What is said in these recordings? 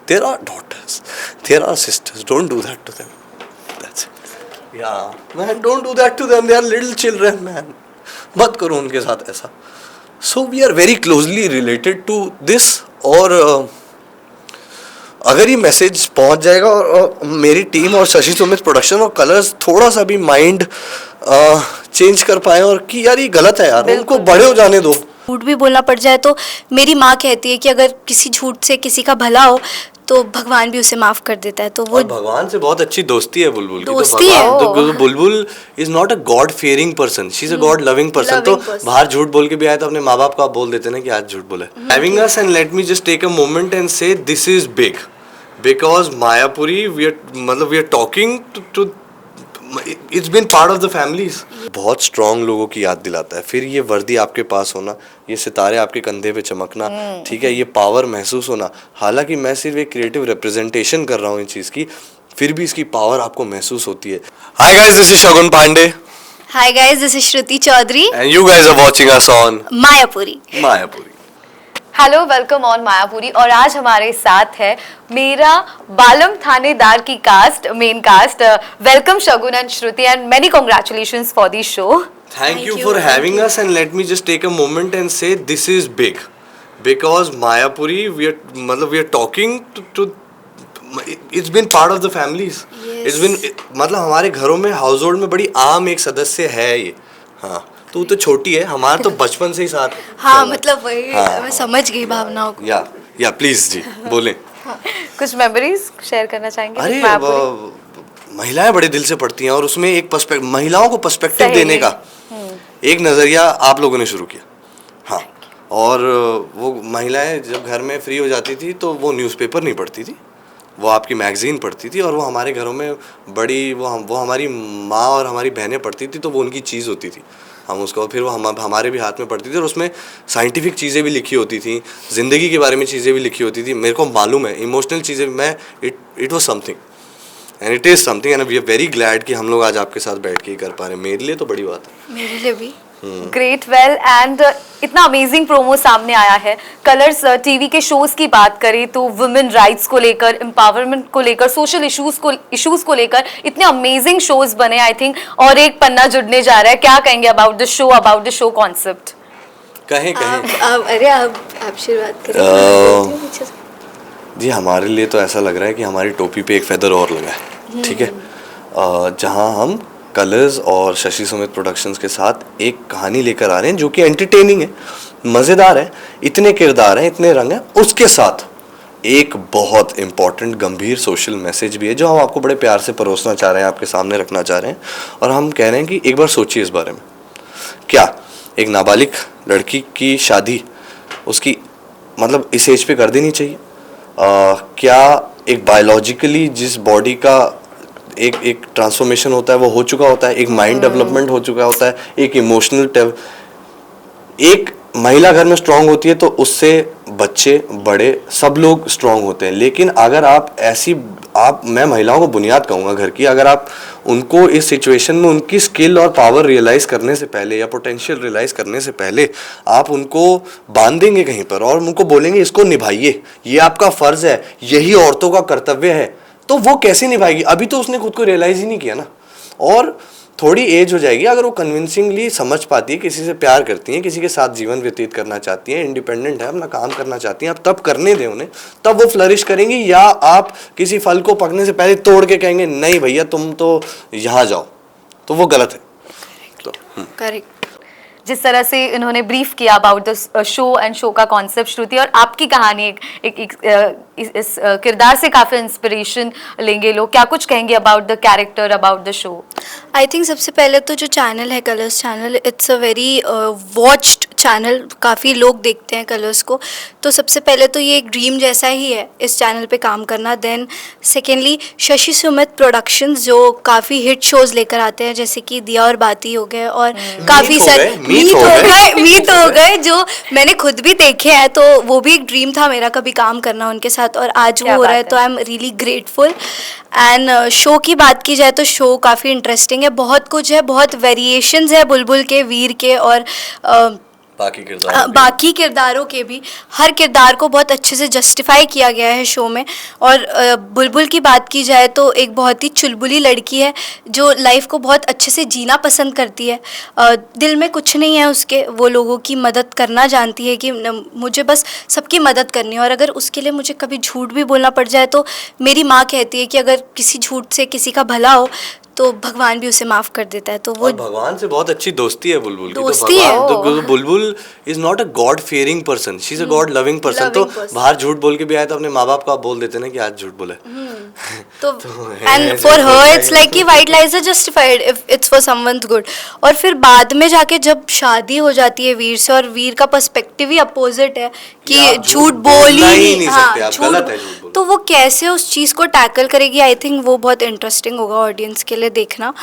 there are daughters, there are sisters. Don't do that to them. That's it. Yeah, man, don't do that to them. They are little children, man. मत करो उनके साथ ऐसा. So we are very closely related to this. और अगर ये message पहुंच जाएगा और मेरी टीम और शशि सुमित प्रोडक्शन और कलर्स थोड़ा सा भी माइंड चेंज कर पाए और कि यार ये गलत है यार, उनको बड़े हो जाने दो. झूठ भी बोलना पड़ जाए तो मेरी माँ कहती है कि अगर किसी झूठ से किसी का भला हो तो भगवान भी उसे माफ कर देता है. तो वो भगवान से बहुत अच्छी दोस्ती है बुलबुल की. दोस्ती है. तो बुलबुल is not a God fearing person, she is a God loving person. तो बाहर झूठ बोल के भी आए तो अपने माँ बाप को आप बोल देते ना कि आज झूठ बोले. Having us and let me just take a moment and say this is big because Mayapuri we are talking to it's been part of the families. बहुत स्ट्रॉन्ग लोगों की याद दिलाता है. फिर ये वर्दी आपके पास होना, ये सितारे आपके कंधे पे चमकना, ठीक है, ये पावर महसूस होना. हालांकि मैं सिर्फ एक क्रिएटिव रिप्रेजेंटेशन कर रहा हूँ इन चीज़ की, फिर भी इसकी पावर आपको महसूस होती है. Hi guys, this is Shagun Pandey. Hi guys, this is Shruti Chaudhary and you guys are watching us on Mayapuri. Hello, welcome on Mayapuri. और आज हमारे साथ है मेरा बालम थानेदार की cast, main cast. Welcome Shagun and Shruti and many congratulations for the show. Thank you for having us and let me just take a moment and say this is big because Mayapuri we are talking to it's been part of the families. Yes. It's been मतलब हमारे घरों में house hold में बड़ी आम एक सदस्य है ये. हाँ, तो छोटी है, हमारा तो बचपन से ही साथ. हाँ, मतलब वही. हाँ, मैं समझ गई भावनाओं को. या प्लीज जी बोलें. कुछ मेमोरीज शेयर करना चाहेंगे? अरे महिलाएं बड़े दिल से पढ़ती हैं और उसमें एक महिलाओं को पर्सपेक्टिव देने का एक नज़रिया आप लोगों ने शुरू किया. हाँ, और वो महिलाएं जब घर में फ्री हो जाती थी तो वो न्यूज़पेपर नहीं पढ़ती थी, वो आपकी मैगज़ीन पढ़ती थी. और वो हमारे घरों में बड़ी वो हमारी माँ और हमारी बहनें पढ़ती थी तो वो उनकी चीज़ होती थी. हम उसको फिर वो हमारे भी हाथ में पढ़ती थी और उसमें साइंटिफिक चीज़ें भी लिखी होती थी, ज़िंदगी के बारे में चीज़ें भी लिखी होती थी. मेरे को मालूम है इमोशनल चीज़ें मैं it was something and it is something and we are very glad कि हम लोग आज आपके साथ बैठ के ही कर पा रहे हैं. मेरे लिए तो बड़ी बात है. मेरे लिए भी. ग्रेट. वेल एंड इतना अमेजिंग प्रोमो सामने आया है. कलर्स टीवी के शोज की बात करें तो वुमेन राइट्स को लेकर, एम्पावरमेंट को लेकर, सोशल इश्यूज को लेकर इतने अमेजिंग शोज बने. आई थिंक और एक पन्ना जुड़ने जा रहा है. क्या कहेंगे अबाउट द शो कॉन्सेप्ट? कहें अरे आप शुरुआत करें. जी, हमारे लिए तो ऐसा लग रहा है कि हमारी टोपी पे एक फेदर और लगा है. ठीक है, जहां हम कलर्स और शशि सुमित प्रोडक्शंस के साथ एक कहानी लेकर आ रहे हैं जो कि एंटरटेनिंग है, मज़ेदार है, इतने किरदार हैं, इतने रंग हैं, उसके साथ एक बहुत इम्पॉर्टेंट गंभीर सोशल मैसेज भी है जो हम आपको बड़े प्यार से परोसना चाह रहे हैं, आपके सामने रखना चाह रहे हैं. और हम कह रहे हैं कि एक बार सोचिए इस बारे में. क्या एक नाबालिग लड़की की शादी उसकी मतलब इस एज पे कर देनी चाहिए? क्या एक बायोलॉजिकली जिस बॉडी का एक ट्रांसफॉर्मेशन होता है वो हो चुका होता है, एक माइंड डेवलपमेंट हो चुका होता है, एक इमोशनल एक महिला घर में स्ट्रांग होती है तो उससे बच्चे बड़े सब लोग स्ट्रांग होते हैं. लेकिन अगर मैं महिलाओं को बुनियाद कहूँगा घर की, अगर आप उनको इस सिचुएशन में उनकी स्किल और पावर रियलाइज़ करने से पहले या पोटेंशियल रियलाइज़ करने से पहले आप उनको बांधेंगे कहीं पर और उनको बोलेंगे इसको निभाइए, ये आपका फ़र्ज़ है, यही औरतों का कर्तव्य है, तो वो कैसे निभाएगी? अभी तो उसने खुद को रियलाइज़ ही नहीं किया ना. और थोड़ी एज हो जाएगी, अगर वो कन्विंसिंगली समझ पाती है, किसी से प्यार करती हैं, किसी के साथ जीवन व्यतीत करना चाहती हैं, इंडिपेंडेंट है, अपना काम करना चाहती हैं, आप तब करने दें उन्हें, तब वो फ्लरिश करेंगी. या आप किसी फल को पकने से पहले तोड़ के कहेंगे नहीं भैया तुम तो यहाँ जाओ, तो वो गलत है. तो करेक्ट. जिस तरह से इन्होंने ब्रीफ किया about the show and show का कॉन्सेप्ट श्रुति, और आपकी कहानी इस किरदार से काफ़ी इंस्पिरेशन लेंगे लोग. क्या कुछ कहेंगे about the character, about the show? I think सबसे पहले तो जो चैनल है Colors channel, it's a very watched channel. काफ़ी लोग देखते हैं कलर्स को, तो सबसे पहले तो ये एक ड्रीम जैसा ही है इस चैनल पे काम करना. Then secondly Shashi Sumit productions जो काफ़ी हिट शोज़ लेकर आते हैं, जैसे कि दिया और बाती हो गए और काफ़ी सारे मीत हो गए जो मैंने खुद भी देखे हैं. तो वो भी एक ड्रीम था मेरा कभी काम करना उनके साथ, और आज वो हो रहा है, तो I am really grateful. And show की बात की जाए तो शो काफ़ी इंटरेस्टिंग है, बहुत कुछ है, बहुत वेरिएशंस है बुलबुल के, वीर के, और बाकी किरदारों के भी हर किरदार को बहुत अच्छे से जस्टिफाई किया गया है शो में। और बुलबुल की बात की जाए तो एक बहुत ही चुलबुली लड़की है जो लाइफ को बहुत अच्छे से जीना पसंद करती है। दिल में कुछ नहीं है उसके, वो लोगों की मदद करना जानती है कि मुझे बस सबकी मदद करनी है। और अगर उसके लिए मुझे कभी झूठ भी बोलना पड़ जाए तो मेरी माँ कहती है कि अगर किसी झूठ से किसी का भला हो तो भगवान भी उसे माफ कर देता है। तो वो और भगवान से बहुत अच्छी दोस्ती है बुलबुल की। दोस्ती तो है। भगवान तो बुलबुल is not a God fearing person, she is a God loving person. तो Loving person. बाहर झूठ बोल के भी आए तो अपने माँ बाप को आप बोल देते ना कि आज झूठ बोले। तो है, एंड फॉर जो हर होता इट्स है। लाइक कि white lies are justified if it's for someone's good. और फिर बाद में जाके जब शादी हो जाती है वीर से, और वीर का पर्सपेक्टिव ही अपोजिट है कि आप कि झूठ झूठ बोल बोलना ही ही नहीं हाँ, सकते, आप गलत है झूठ बोलना। तो वो कैसे उस चीज़ को टैकल करेगी, आई थिंक वो बहुत इंटरेस्टिंग होगा ऑडियंस के लिए देखना।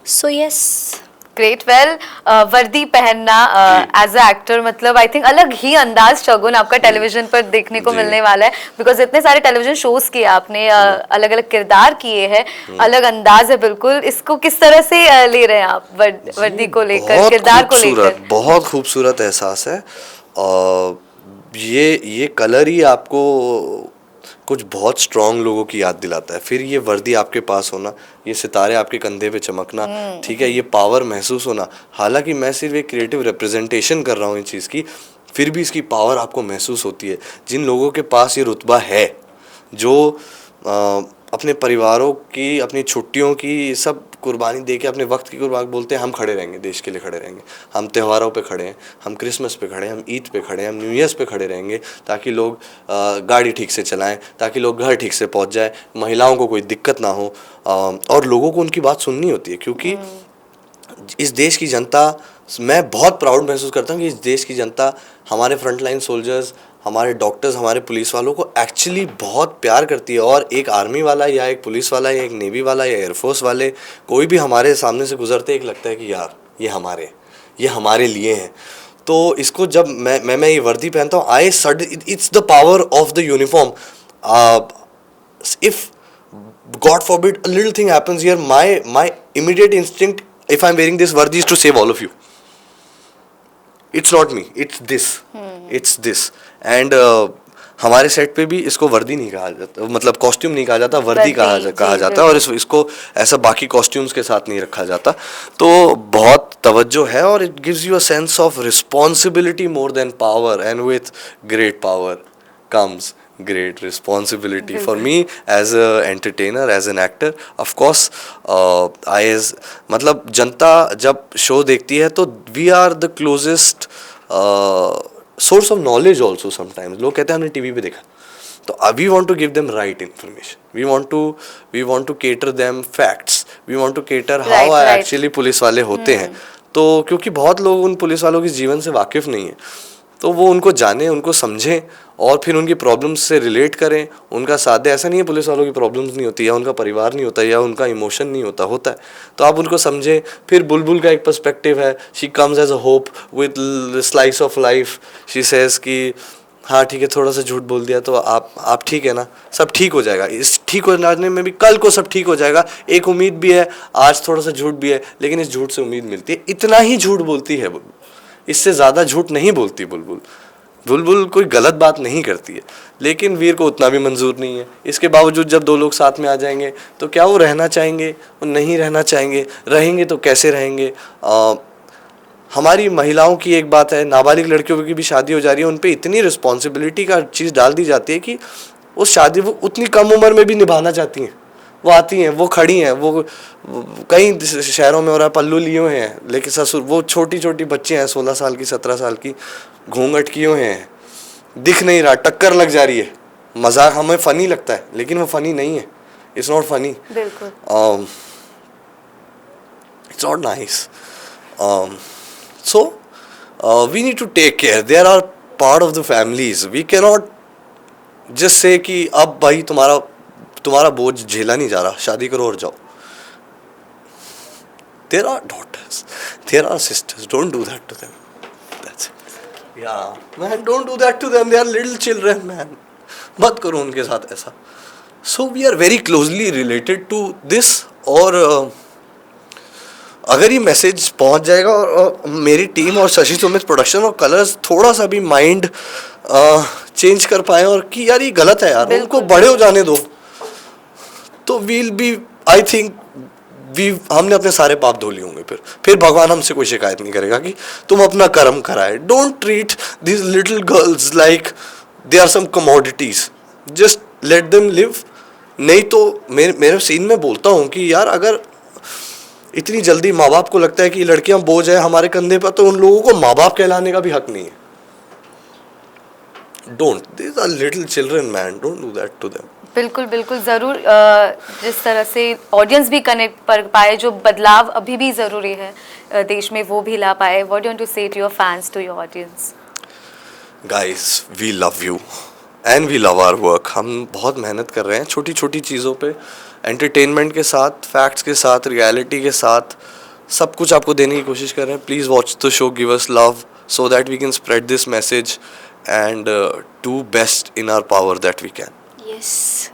So yes, great. वेल, वर्दी पहनना एज अ एक्टर, मतलब आई थिंक अलग ही अंदाज शगुन आपका टेलीविजन पर देखने को जी। मिलने वाला है। बिकॉज इतने सारे टेलीविजन शोज किए आपने, अलग अलग किरदार किए हैं, अलग अंदाज है बिल्कुल। इसको किस तरह से ले रहे हैं आप वर्दी को लेकर, बहुत किरदार को खूबसूरत, लेकर? बहुत खूबसूरत एहसास है। ये कलर ही आपको कुछ बहुत स्ट्रांग लोगों की याद दिलाता है। फिर ये वर्दी आपके पास होना, ये सितारे आपके कंधे पे चमकना, ठीक है, ये पावर महसूस होना। हालांकि मैं सिर्फ एक क्रिएटिव रिप्रेजेंटेशन कर रहा हूँ इस चीज़ की, फिर भी इसकी पावर आपको महसूस होती है। जिन लोगों के पास ये रुतबा है, जो अपने परिवारों की, अपनी छुट्टियों की सब कुर्बानी दे के, अपने वक्त की कुर्बानी, बोलते हैं हम खड़े रहेंगे, देश के लिए खड़े रहेंगे, हम त्योहारों पे खड़े हैं, हम क्रिसमस पे खड़े हैं, हम ईद पे खड़े हैं, हम न्यू ईयर्स पे खड़े रहेंगे, ताकि लोग गाड़ी ठीक से चलाएं, ताकि लोग घर ठीक से पहुंच जाए, महिलाओं को कोई दिक्कत ना हो। और लोगों को उनकी बात सुननी होती है, क्योंकि इस देश की जनता, मैं बहुत प्राउड महसूस करता हूँ कि इस देश की जनता हमारे फ्रंटलाइन सोल्जर्स, हमारे डॉक्टर्स, हमारे पुलिस वालों को एक्चुअली बहुत प्यार करती है। और एक आर्मी वाला या एक पुलिस वाला या एक नेवी वाला या एयरफोर्स वाले, कोई भी हमारे सामने से गुजरते एक लगता है कि यार ये हमारे लिए हैं। तो इसको जब मैं ये वर्दी पहनता हूँ, it's the power of the uniform. If God forbid a little thing happens here, my immediate instinct, if I'm wearing this vardi, is to save all of you. It's not me, it's this. And हमारे set पे भी इसको वर्दी नहीं कहा जाता, मतलब costume नहीं कहा जाता, वर्दी कहा जाता है। और इसको ऐसा बाकी कॉस्ट्यूम्स के साथ नहीं रखा जाता। तो बहुत तवज्जो है, और it gives you a sense of responsibility more than power, and with great power comes great responsibility. For me as a entertainer, as an actor, of course, मतलब जनता जब शो देखती है तो we are the closest source of knowledge also sometimes. लोग कहते हैं हमने TV पे देखा, तो we want to give them right information, we want to cater them facts, we want to cater how actually police वाले होते हैं। तो क्योंकि बहुत लोग उन पुलिस वालों के जीवन से वाकिफ़ नहीं है, तो वो उनको जाने, उनको समझें, और फिर उनकी प्रॉब्लम्स से रिलेट करें, उनका साथ दें। ऐसा नहीं है पुलिस वालों की प्रॉब्लम्स नहीं होती, या उनका परिवार नहीं होता, या उनका इमोशन नहीं होता है। तो आप उनको समझें। फिर बुलबुल का एक पर्सपेक्टिव है, she comes as a hope with slice of life. She says कि हाँ ठीक है, थोड़ा सा झूठ बोल दिया तो आप ठीक है ना, सब ठीक हो जाएगा। इस ठीक हो जाने में भी कल को सब ठीक हो जाएगा। एक उम्मीद भी है, आज थोड़ा सा झूठ भी है, लेकिन इस झूठ से उम्मीद मिलती है। इतना ही झूठ बोलती है बुलबुल, इससे ज़्यादा झूठ नहीं बोलती बुलबुल कोई गलत बात नहीं करती है। लेकिन वीर को उतना भी मंजूर नहीं है। इसके बावजूद जब दो लोग साथ में आ जाएंगे तो क्या वो रहना चाहेंगे? वो नहीं रहना चाहेंगे। रहेंगे तो कैसे रहेंगे? हमारी महिलाओं की एक बात है, नाबालिग लड़कियों की भी शादी हो जा रही है, उन पर इतनी रिस्पॉन्सिबिलिटी का चीज़ डाल दी जाती है कि उस शादी वो उतनी कम उम्र में भी निभाना चाहती हैं। वो आती हैं, वो खड़ी हैं, वो कई शहरों में हो रहा है, पल्लू लिए हुए हैं, लेकिन ससुर वो छोटी छोटी बच्चे हैं, 16 साल की, 17 साल की, घूंघट किए हुए हैं, दिख नहीं रहा, टक्कर लग जा रही है। मजाक हमें फ़नी लगता है, लेकिन वो फ़नी नहीं है। इट्स नॉट फ़नी, बिल्कुल। It's not nice. So we need to take care, there are part of the families. We can not just say कि अब भाई तुम्हारा बोझ झेला नहीं जा रहा, शादी करो और जाओ। There are daughters, there are sisters, don't do that to them. That's it. Yeah, man, don't do that to them. They are little children, man. मत करो उनके साथ ऐसा. So we are very closely related to this. और अगर ये message पहुंच जाएगा और मेरी टीम और शशि सुमित प्रोडक्शन और कलर्स थोड़ा सा भी माइंड चेंज कर पाए और कि यार ये गलत है यार, उनको बड़े हो जाने दो, तो वील बी, आई थिंक हमने अपने सारे पाप धो लिए होंगे। फिर भगवान हमसे कोई शिकायत नहीं करेगा कि तुम अपना कर्म कराए। Don't treat this little girls like they are some commodities, just let them live. नहीं तो मेरे सीन में बोलता हूँ कि यार अगर इतनी जल्दी माँ बाप को लगता है कि लड़कियां बोझ है हमारे कंधे पर, तो उन लोगों को माँ बाप कहलाने का भी हक नहीं है। Don't, these are little children man, don't do that to them. बिल्कुल बिल्कुल ज़रूर। जिस तरह से ऑडियंस भी कनेक्ट कर पाए, जो बदलाव अभी भी ज़रूरी है देश में, वो भी ला पाए। What do you want to say to your fans, to your audience? Guys, we love you and we love our work. हम बहुत मेहनत कर रहे हैं छोटी छोटी चीज़ों पे, एंटरटेनमेंट के साथ, फैक्ट्स के साथ, रियलिटी के साथ, सब कुछ आपको देने की कोशिश कर रहे हैं। Please watch the show, give us love so that we can spread this message and do best in our power that we can. Yes.